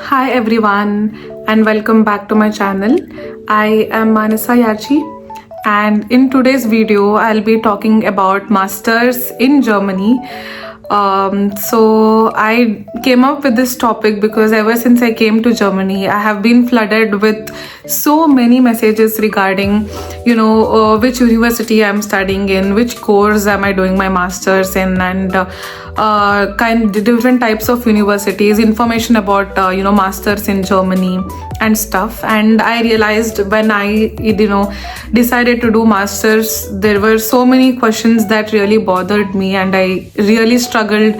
Hi everyone and welcome back to my channel. I am Manasa Yachi and in today's video I'll be talking about masters in Germany. So I came up with this topic because ever since I came to Germany I have been flooded with so many messages regarding which university I'm studying in, which course am I doing my masters in, and different types of universities, information about masters in Germany and stuff. And I realized when I decided to do masters, there were so many questions that really bothered me, and I really struggled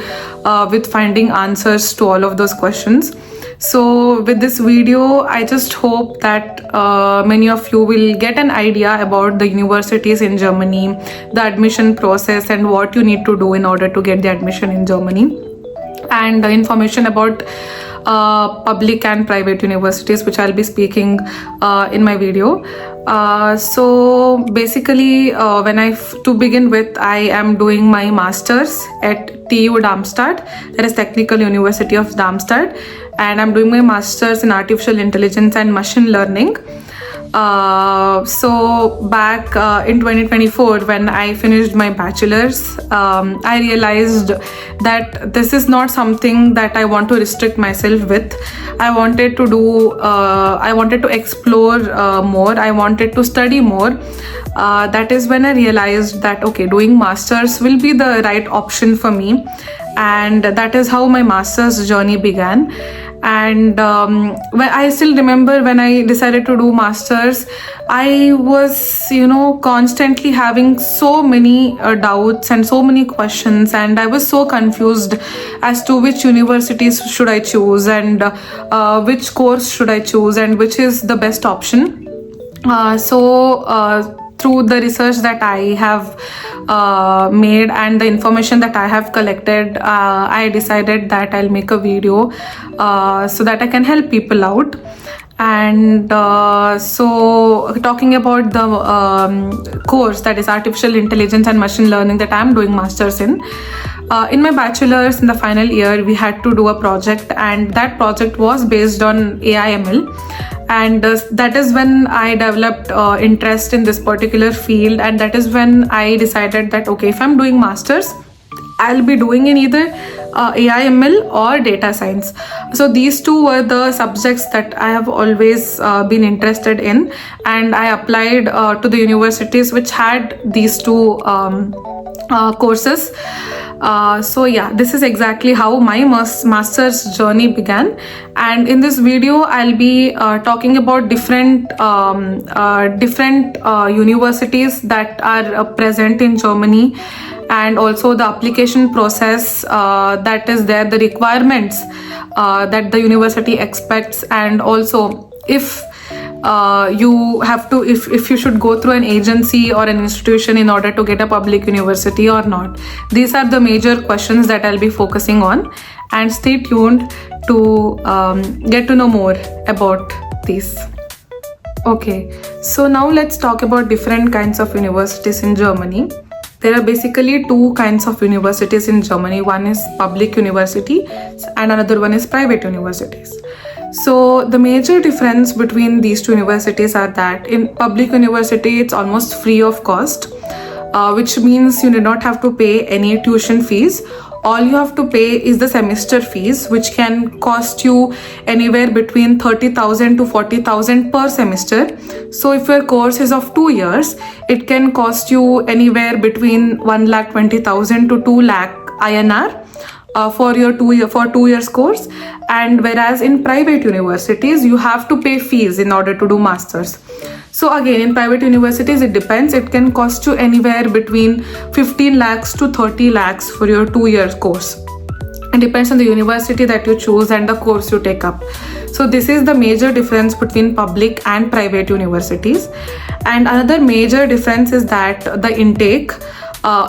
with finding answers to all of those questions. So with this video, I just hope that many of you will get an idea about the universities in Germany, the admission process, and what you need to do in order to get the admission in Germany, and information about public and private universities, which I'll be speaking in my video. So basically, to begin with, I am doing my masters at TU Darmstadt, that is Technical University of Darmstadt, and I'm doing my masters in artificial intelligence and machine learning. So back in 2024, when I finished my bachelor's, I realized that this is not something that I want to restrict myself with. I wanted to explore more. I wanted to study more. That is when I realized that doing masters will be the right option for me, and that is how my master's journey began. And I still remember when I decided to do masters, I was constantly having so many doubts and so many questions, and I was so confused as to which universities should I choose, and which course should I choose, and which is the best option. Through the research that I have made and the information that I have collected, I decided that I'll make a video so that I can help people out. And so talking about the course, that is artificial intelligence and machine learning, that I'm doing masters in my bachelor's, in the final year, we had to do a project, and that project was based on AI/ML. And that is when I developed interest in this particular field, and that is when I decided that if I'm doing masters, I'll be doing in either AI/ML or data science. So these two were the subjects that I have always been interested in, and I applied to the universities which had these two courses. This is exactly how my master's journey began. And in this video, I'll be talking about different universities that are present in Germany, and also the application process that is there, the requirements that the university expects, and also if you should go through an agency or an institution in order to get a public university or not. These are the major questions that I'll be focusing on, and stay tuned to get to know more about these. So now let's talk about different kinds of universities in Germany. There are basically two kinds of universities in Germany. One is public university and another one is private universities. So the major difference between these two universities are that in public university, it's almost free of cost, which means you do not have to pay any tuition fees. All you have to pay is the semester fees, which can cost you anywhere between 30,000 to 40,000 per semester. So if your course is of 2 years, it can cost you anywhere between 1,20,000 to 2 lakh INR. For 2 years course. And whereas in private universities, you have to pay fees in order to do masters. So again, in private universities, it depends. It can cost you anywhere between 15 lakhs to 30 lakhs for your 2 years course. It depends on the university that you choose and the course you take up. So this is the major difference between public and private universities. And another major difference is that the intake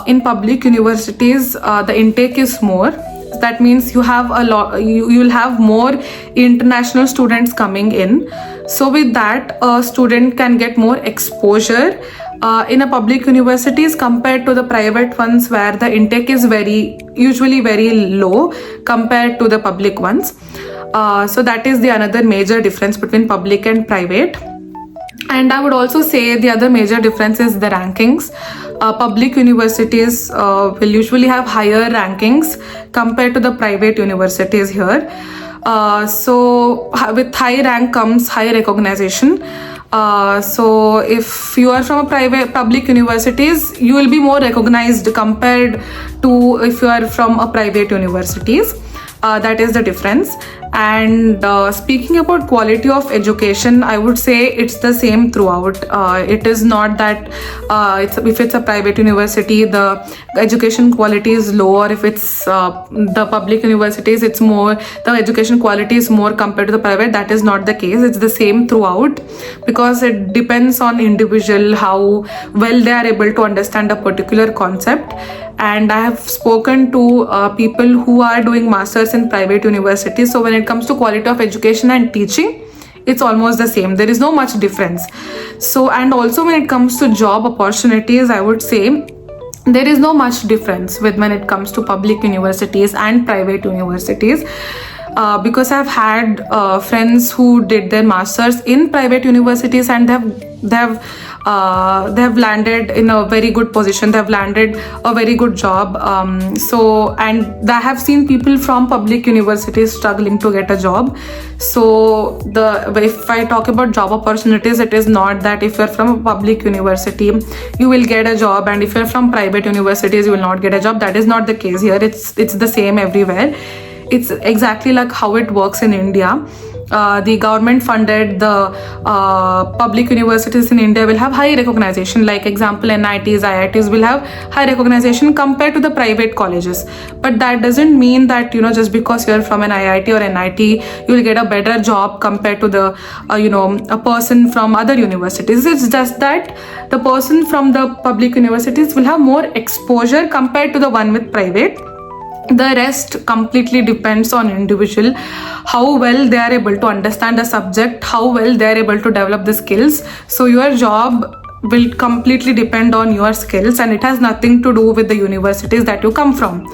in public universities, the intake is more. That means you will have more international students coming in. So with that, a student can get more exposure in a public universities compared to the private ones, where the intake is usually very low compared to the public ones. So that is the another major difference between public and private. And I would also say the other major difference is the rankings. Public universities will usually have higher rankings compared to the private universities here. So with high rank comes high recognition. So if you are from a public universities, you will be more recognized compared to if you are from a private universities. That is the difference. And speaking about quality of education, I would say it's the same throughout. It is not that if it's a private university, the education quality is low, or if it's the public universities, it's more, the education quality is more compared to the private. That is not the case. It's the same throughout, because it depends on individual how well they are able to understand a particular concept. And I have spoken to people who are doing masters in private universities. So when it comes to quality of education and teaching, it's almost the same. There is no much difference. So, and also when it comes to job opportunities, I would say there is no much difference when it comes to public universities and private universities. Because I've had friends who did their masters in private universities, and they have landed in a very good position. They have landed a very good job. And I have seen people from public universities struggling to get a job. So if I talk about job opportunities, it is not that if you're from a public university, you will get a job, and if you're from private universities, you will not get a job. That is not the case here. It's the same everywhere. It's exactly like how it works in India. The government funded the public universities in India will have high recognition. Like example, NITs, IITs will have high recognition compared to the private colleges. But that doesn't mean that, just because you're from an IIT or NIT, you will get a better job compared to the, a person from other universities. It's just that the person from the public universities will have more exposure compared to the one with private. The rest completely depends on individual, how well they are able to understand the subject, how well they are able to develop the skills. So your job will completely depend on your skills, and it has nothing to do with the universities that you come from.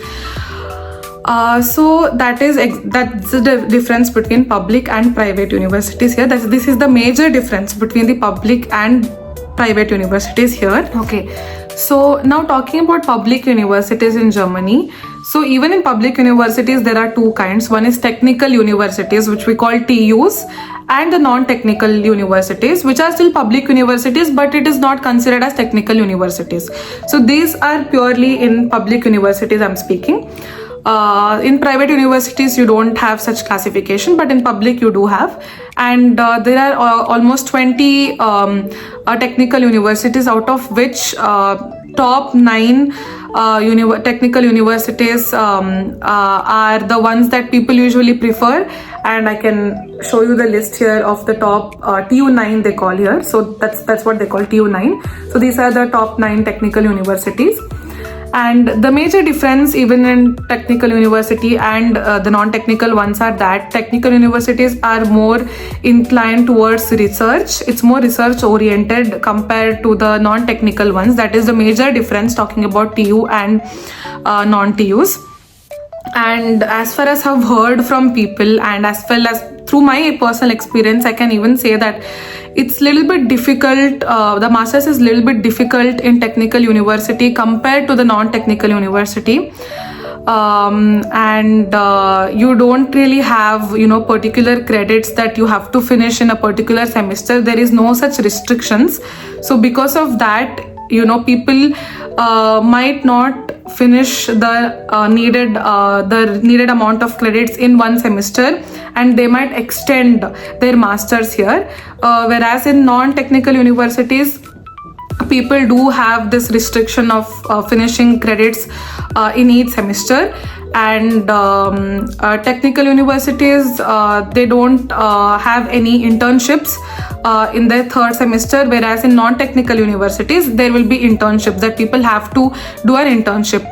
So that's the difference between public and private universities here. This is the major difference between the public and private universities here. Okay, so now talking about public universities in Germany. So even in public universities, there are two kinds. One is technical universities, which we call TUs, and the non-technical universities, which are still public universities, but it is not considered as technical universities. So these are purely in public universities I'm speaking. In private universities, you don't have such classification, but in public you do have. And there are almost 20 technical universities, out of which top 9 technical universities are the ones that people usually prefer. And I can show you the list here of the top TU9 they call here. So that's what they call TU9. So these are the top 9 technical universities. And the major difference even in technical university and the non-technical ones are that technical universities are more inclined towards research. It's more research oriented compared to the non-technical ones. That is the major difference talking about TU and non-TUs. And as far as I've heard from people, and as well as through my personal experience, I can even say that it's a little bit difficult. The masters is a little bit difficult in technical university compared to the non-technical university. And you don't really have particular credits that you have to finish in a particular semester. There is no such restrictions. So because of that, people might not finish the needed amount of credits in one semester, and they might extend their masters here, whereas in non-technical universities people do have this restriction of finishing credits in each semester. And technical universities, they don't have any internships in their third semester, whereas in non-technical universities there will be internships that people have to do an internship.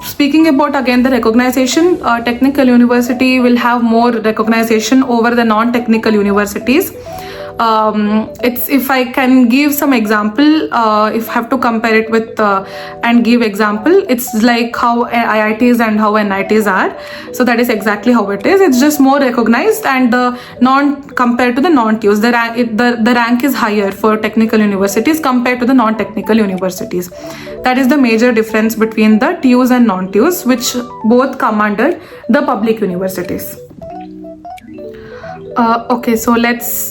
Speaking about again the recognition, technical university will have more recognition over the non-technical universities. It's, if I can give some example, if I have to compare it with and give example, it's like how IITs and how NITs are. So that is exactly how it is. It's just more recognized, and the compared to the non-TUs, the rank is higher for technical universities compared to the non-technical universities. That is the major difference between the TUs and non-TUs, which both come under the public universities. Okay, so let's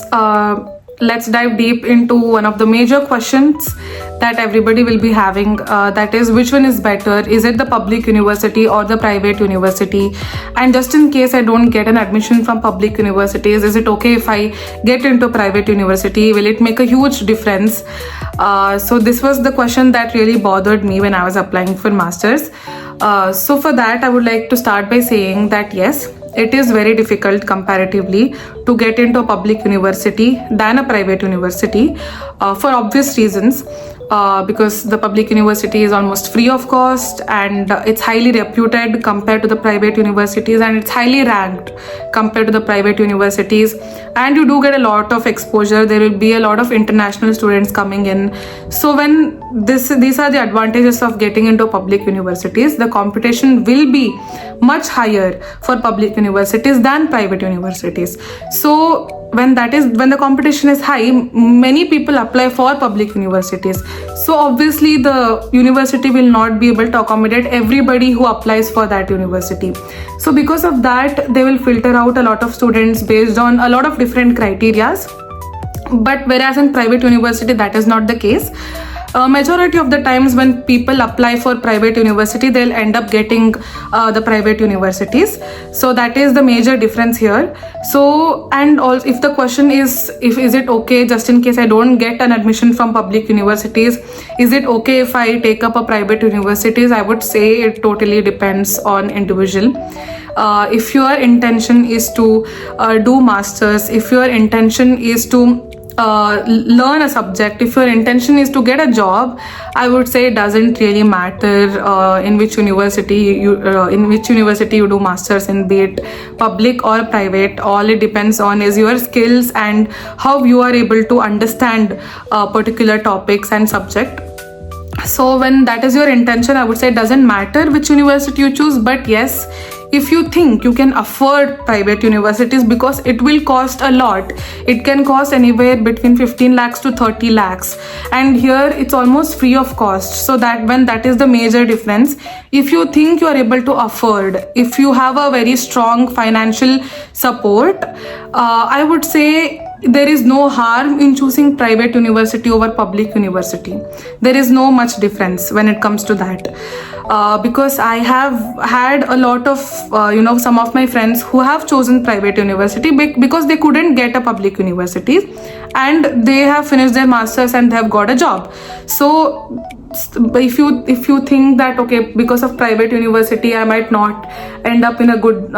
dive deep into one of the major questions that everybody will be having, that is, which one is better? Is it the public university or the private university? And just in case I don't get an admission from public universities, is it okay if I get into private university? Will it make a huge difference? So this was the question that really bothered me when I was applying for masters. So for that, I would like to start by saying that yes, it is very difficult comparatively to get into a public university than a private university, for obvious reasons. Because the public university is almost free of cost, and it's highly reputed compared to the private universities, and it's highly ranked compared to the private universities, and you do get a lot of exposure. There will be a lot of international students coming in. So when these are the advantages of getting into public universities. The competition will be much higher for public universities than private universities. So when the competition is high, many people apply for public universities. So obviously the university will not be able to accommodate everybody who applies for that university. So because of that, they will filter out a lot of students based on a lot of different criterias. But whereas in private university, that is not the case. Majority of the times when people apply for private university, they'll end up getting the private universities. So that is the major difference here. So, and also, if the question is it okay, just in case I don't get an admission from public universities, is it okay if I take up a private universities? I would say it totally depends on individual. If your intention is to do masters, if your intention is to learn a subject, if your intention is to get a job, I would say it doesn't really matter in which university you do masters in, be it public or private. All it depends on is your skills and how you are able to understand particular topics and subject. So when that is your intention, I would say it doesn't matter which university you choose. But yes, if you think you can afford private universities, because it will cost a lot, it can cost anywhere between 15 lakhs to 30 lakhs, and here it's almost free of cost. So that is the major difference. If you think you are able to afford, if you have a very strong financial support, I would say there is no harm in choosing private university over public university. There is no much difference when it comes to that. Because I have had a lot of some of my friends who have chosen private university because they couldn't get a public university, and they have finished their masters and they have got a job. So if you think that okay, because of private university I might not end up in a good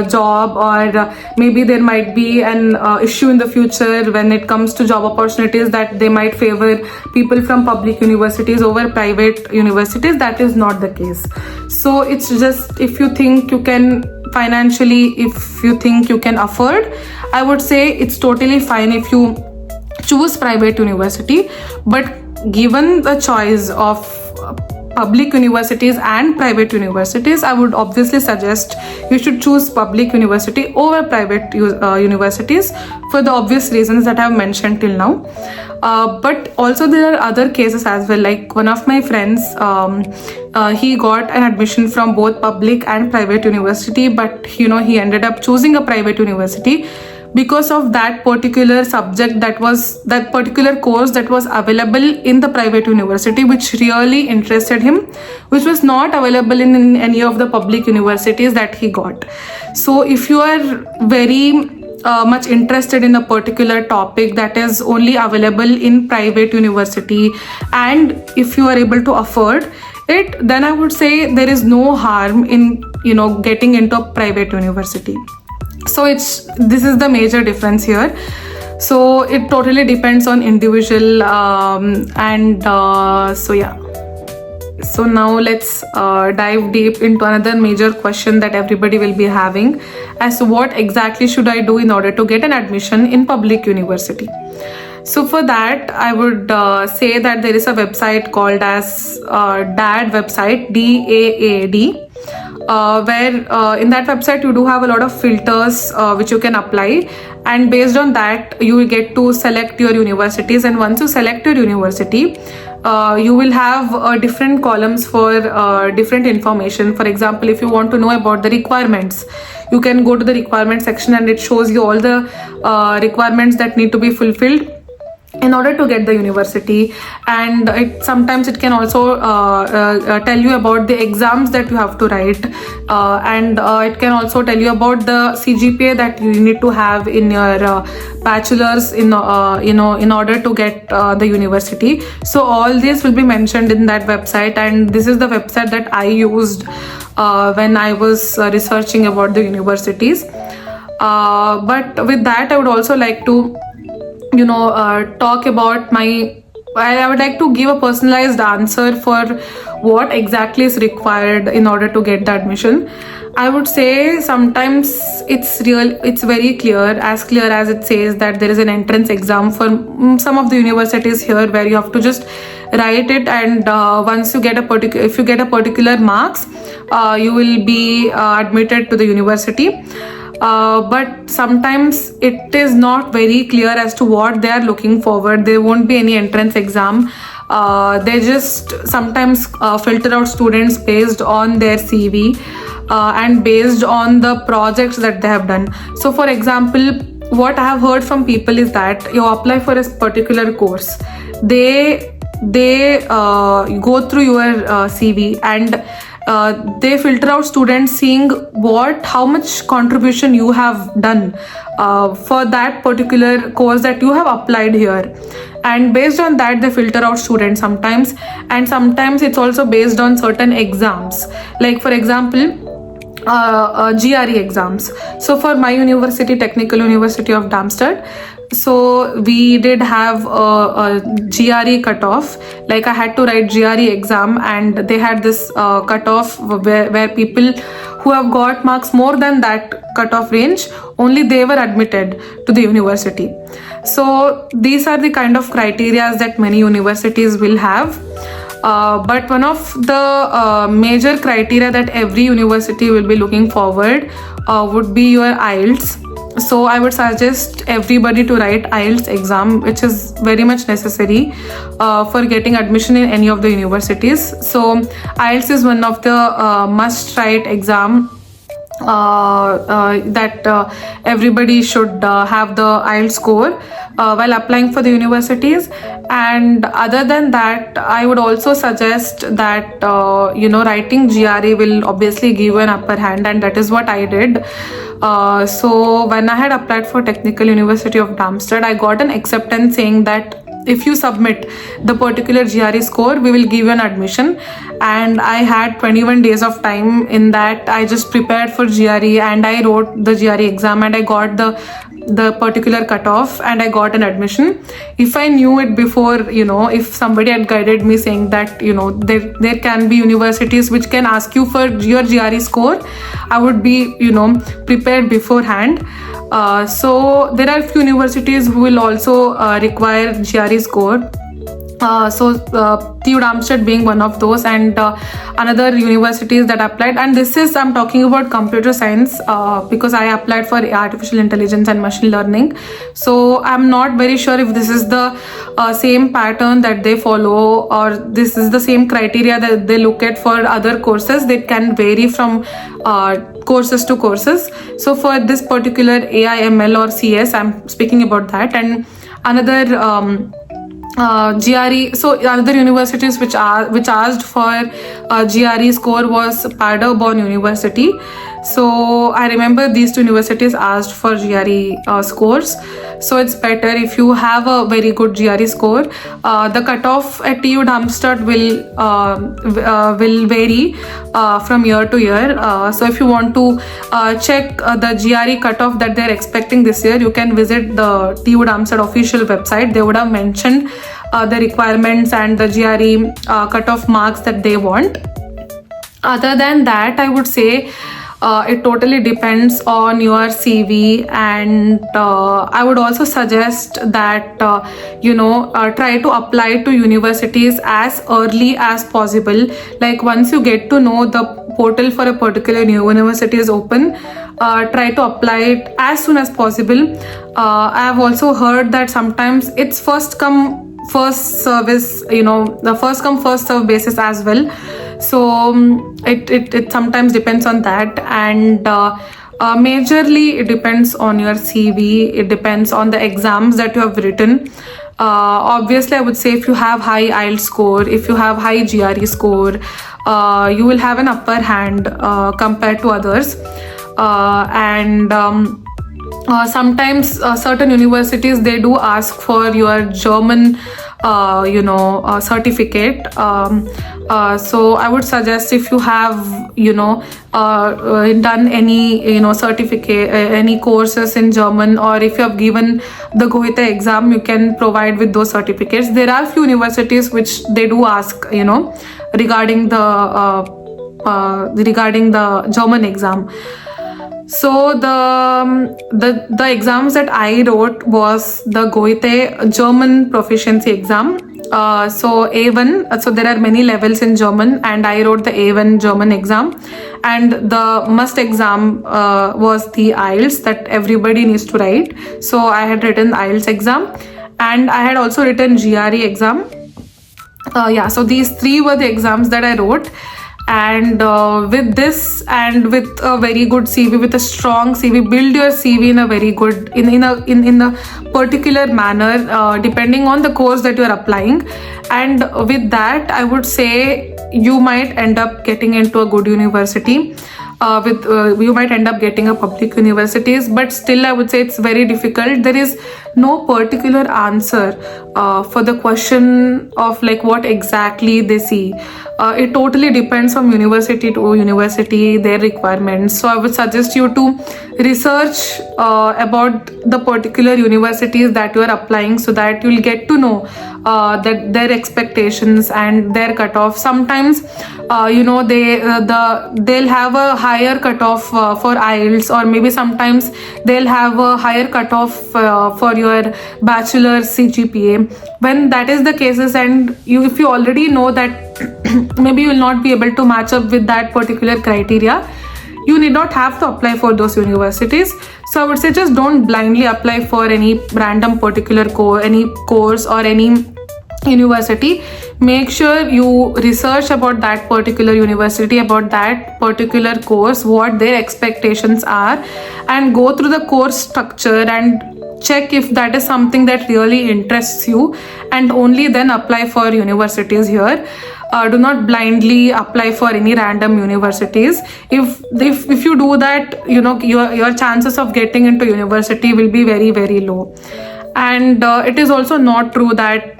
job, or maybe there might be an issue in the future when it comes to job opportunities, that they might favor people from public universities over private universities, that is not the case. So it's just, if you think you can financially, if you think you can afford, I would say it's totally fine if you choose private university. But given the choice of public universities and private universities, I would obviously suggest you should choose public university over private universities for the obvious reasons that I have mentioned till now. But also there are other cases as well. Like one of my friends, he got an admission from both public and private university, but he ended up choosing a private university because of that particular subject, that particular course that was available in the private university, which really interested him, which was not available in any of the public universities that he got. So if you are very much interested in a particular topic that is only available in private university, and if you are able to afford it, then I would say there is no harm in getting into a private university. So this is the major difference here. So it totally depends on individual, so yeah. So now let's dive deep into another major question that everybody will be having, as to what exactly should I do in order to get an admission in public university. So for that, I would say that there is a website called as DAAD website, DAAD. Where in that website you do have a lot of filters which you can apply, and based on that you will get to select your universities. And once you select your university, you will have different columns for different information. For example, if you want to know about the requirements, you can go to the requirement section and it shows you all the requirements that need to be fulfilled in order to get the university. And sometimes it can also tell you about the exams that you have to write, and it can also tell you about the CGPA that you need to have in your bachelor's in order to get the university. So all this will be mentioned in that website, and this is the website that I used when I was researching about the universities. But with that, I would also like to talk about I would like to give a personalized answer for what exactly is required in order to get the admission. I would say sometimes it's very clear, as clear as it says that there is an entrance exam for some of the universities here, where you have to just write it, and once you get if you get a particular marks, you will be admitted to the university. But sometimes it is not very clear as to what they are looking forward. There won't be any entrance exam. They just sometimes filter out students based on their CV and based on the projects that they have done. So for example, what I have heard from people is that you apply for a particular course, they go through your CV, and they filter out students seeing how much contribution you have done for that particular course that you have applied here, and based on that they filter out students sometimes. And sometimes it's also based on certain exams, like for example GRE exams. So for my university, Technical University of Darmstadt, so we did have a GRE cutoff. Like I had to write GRE exam, and they had this cutoff where people who have got marks more than that cutoff range, only they were admitted to the university. So these are the kind of criteria that many universities will have. But one of the major criteria that every university will be looking forward would be your IELTS. So I would suggest everybody to write IELTS exam, which is very much necessary for getting admission in any of the universities. So IELTS is one of the must write exam that everybody should have the IELTS score while applying for the universities. And other than that, I would also suggest that writing GRE will obviously give you an upper hand, and that is what I did. So when I had applied for Technical University of Darmstadt, I got an acceptance saying that if you submit the particular GRE score, we will give you an admission. And I had 21 days of time. In that, I just prepared for GRE and I wrote the GRE exam, and I got the particular cutoff, and I got an admission. If I knew it before, if somebody had guided me saying that there can be universities which can ask you for your GRE score, I would be prepared beforehand. So there are few universities who will also require GRE score. So TU Darmstadt being one of those, and another universities that applied. And I'm talking about computer science because I applied for artificial intelligence and machine learning. So I'm not very sure if this is the same pattern that they follow, or this is the same criteria that they look at for other courses. They can vary from courses to courses. So for this particular AI, ML or CS, I'm speaking about that. And another GRE, so other universities which asked for GRE score was Paderborn University. So I remember these two universities asked for GRE scores. So it's better if you have a very good GRE score. The cutoff at TU Darmstadt will vary from year to year. So if you want to check the GRE cutoff that they're expecting this year, you can visit the TU Darmstadt official website. They would have mentioned the requirements and the GRE cutoff marks that they want. Other than that, I would say it totally depends on your CV, and I would also suggest that try to apply to universities as early as possible. Like once you get to know the portal for a particular university is open, try to apply it as soon as possible. I have also heard that sometimes it's first come first service, the first come first serve basis as well. So it sometimes depends on that, and majorly it depends on your CV. It depends on the exams that you have written. Obviously, I would say if you have high IELTS score, if you have high GRE score, you will have an upper hand compared to others. Sometimes certain universities, they do ask for your German certificate. So I would suggest, if you have done any certificate, any courses in German, or if you have given the Goethe exam, you can provide with those certificates. There are few universities which they do ask regarding the German exam. So the exams that I wrote was the Goethe German proficiency exam. So A1, so there are many levels in German, and I wrote the A1 German exam, and the must exam was the IELTS that everybody needs to write. So I had written the IELTS exam, and I had also written GRE exam. So these three were the exams that I wrote. And with this, and with a very good CV, with a strong CV, build your CV in a very good, in a particular manner, depending on the course that you are applying. And with that, I would say you might end up getting into a good university. You might end up getting a public universities, but still I would say it's very difficult. There is no particular answer for the question of like what exactly they see. It totally depends from university to university, their requirements. So I would suggest you to research about the particular universities that you are applying, so that you'll get to know that their expectations and their cutoff. Sometimes they'll have a higher cutoff for IELTS, or maybe sometimes they'll have a higher cutoff for your bachelor's CGPA. When that is the cases, and if you already know that maybe you will not be able to match up with that particular criteria, you need not have to apply for those universities. So I would say just don't blindly apply for any random particular any course or any university. Make sure you research about that particular university, about that particular course, what their expectations are, and go through the course structure and check if that is something that really interests you, and only then apply for universities here. Do not blindly apply for any random universities. If you do that, your chances of getting into university will be very, very low. And it is also not true that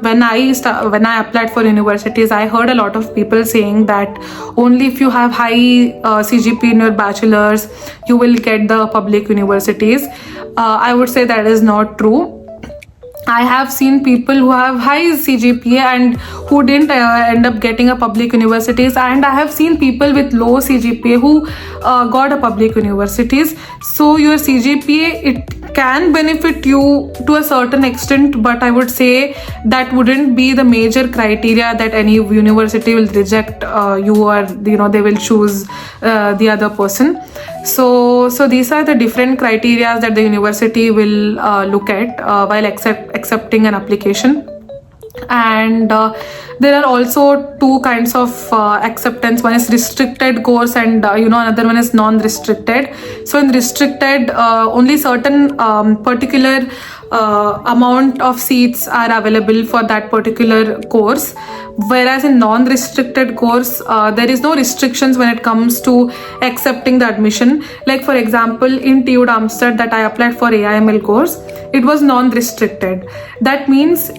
when I applied for universities, I heard a lot of people saying that only if you have high CGP in your bachelor's, you will get the public universities. I would say that is not true. I have seen people who have high CGPA and who didn't end up getting a public universities, and I have seen people with low CGPA who got a public universities. So your CGPA, it can benefit you to a certain extent, but I would say that wouldn't be the major criteria that any university will reject you, or they will choose the other person. So these are the different criteria that the university will look at while accepting an application. And there are also two kinds of acceptance. One is restricted course, and another one is non-restricted. So in restricted, only certain particular amount of seats are available for that particular course. Whereas in non-restricted course, there is no restrictions when it comes to accepting the admission. Like for example, in TU Darmstadt that I applied for AIML course, it was non-restricted. That means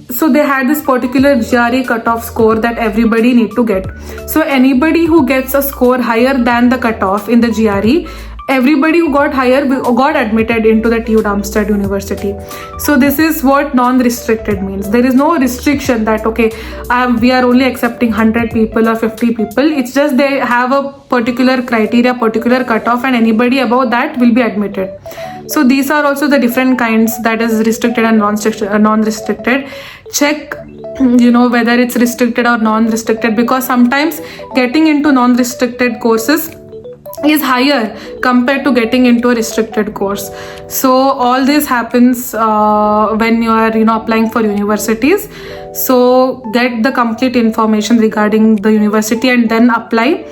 so they had this particular GRE cutoff score that everybody need to get. So anybody who gets a score higher than the cutoff in the GRE, everybody who got higher got admitted into the TU Darmstadt University. So this is what non-restricted means. There is no restriction that okay, we are only accepting 100 people or 50 people. It's just they have a particular criteria, particular cutoff, and anybody above that will be admitted. So these are also the different kinds, that is restricted and non-restricted. Check whether it's restricted or non-restricted, because sometimes getting into non-restricted courses is higher compared to getting into a restricted course. So all this happens when you are applying for universities. So get the complete information regarding the university and then apply.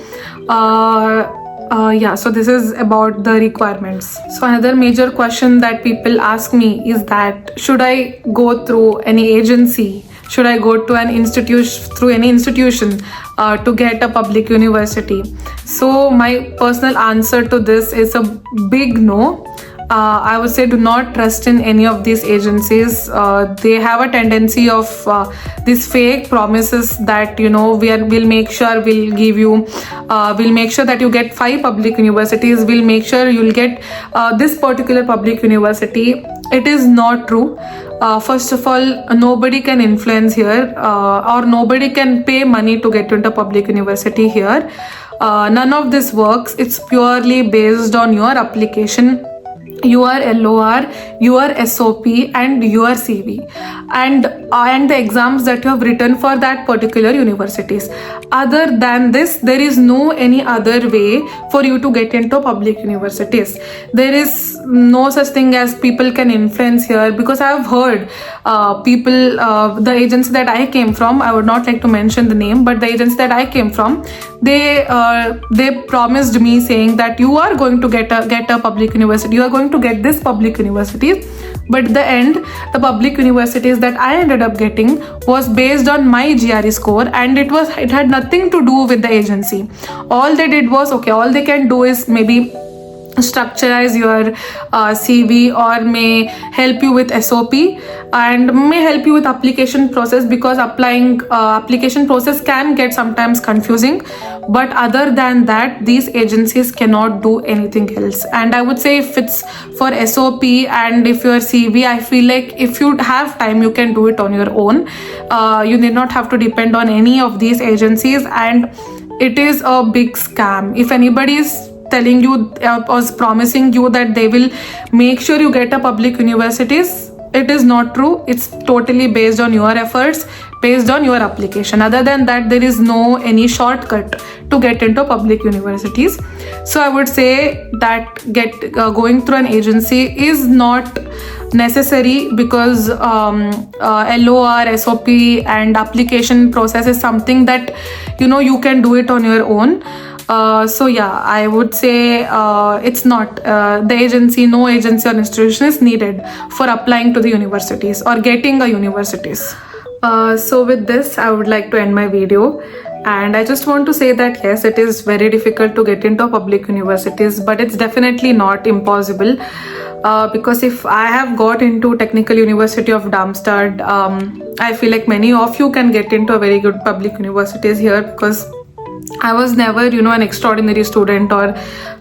So this is about the requirements. So another major question that people ask me is that should I go through any agency? Should I go to an institution, through any institution to get a public university? So my personal answer to this is a big no. I would say do not trust in any of these agencies. They have a tendency of these fake promises that we'll make sure we'll give you, we'll make sure that you get 5 public universities, we'll make sure you'll get this particular public university. It is not true. First of all, nobody can influence here or nobody can pay money to get into public university here. None of this works. It's purely based on your application, your LOR, your SOP and your CV and the exams that you have written for that particular universities. Other than this, there is no any other way for you to get into public universities. There is no such thing as people can influence here, because I have heard people, the agency that I came from, I would not like to mention the name, but the agency that I came from, they promised me saying that you are going to get a public university, you are going to get this public universities, but at the end the public universities that I ended up getting was based on my GRE score, and it had nothing to do with the agency. All they did was all they can do is maybe structurize your CV or may help you with SOP and may help you with application process, because applying application process can get sometimes confusing. But other than that, these agencies cannot do anything else. And I would say if it's for SOP and if your CV, I feel like if you have time, you can do it on your own. You need not have to depend on any of these agencies, and it is a big scam. If anybody is telling you was promising you that they will make sure you get a public universities, it is not true. It's totally based on your efforts, based on your application. Other than that, there is no any shortcut to get into public universities. So I would say that going through an agency is not necessary, because LOR, SOP and application process is something that you can do it on your own. So yeah, I would say it's not the agency, no agency or institution is needed for applying to the universities or getting a universities. So with this, I would like to end my video. And I just want to say that yes, it is very difficult to get into public universities, but it's definitely not impossible. Because if I have got into Technical University of Darmstadt, I feel like many of you can get into a very good public universities here, because I was never, an extraordinary student, or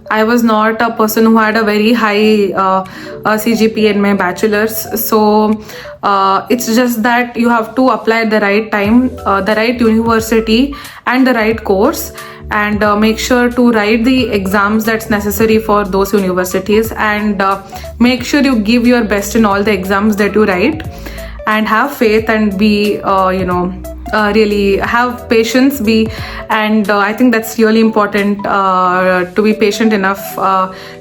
I was not a person who had a very high CGPA in my bachelor's. So it's just that you have to apply at the right time, the right university and the right course, and make sure to write the exams that's necessary for those universities, and make sure you give your best in all the exams that you write, and have faith and be, really have patience, and I think that's really important to be patient enough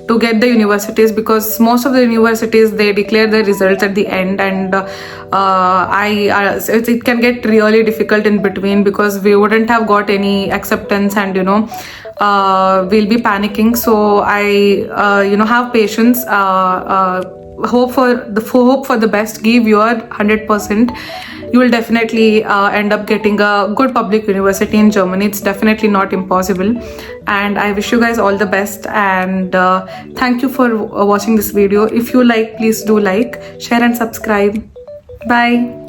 to get the universities, because most of the universities, they declare the results at the end, and it can get really difficult in between, because we wouldn't have got any acceptance, and we'll be panicking. So I have patience, hope for the best, give your 100%. You will definitely end up getting a good public university in Germany. It's definitely not impossible, and I wish you guys all the best. And thank you for watching this video. If you like, please do like, share and subscribe. Bye.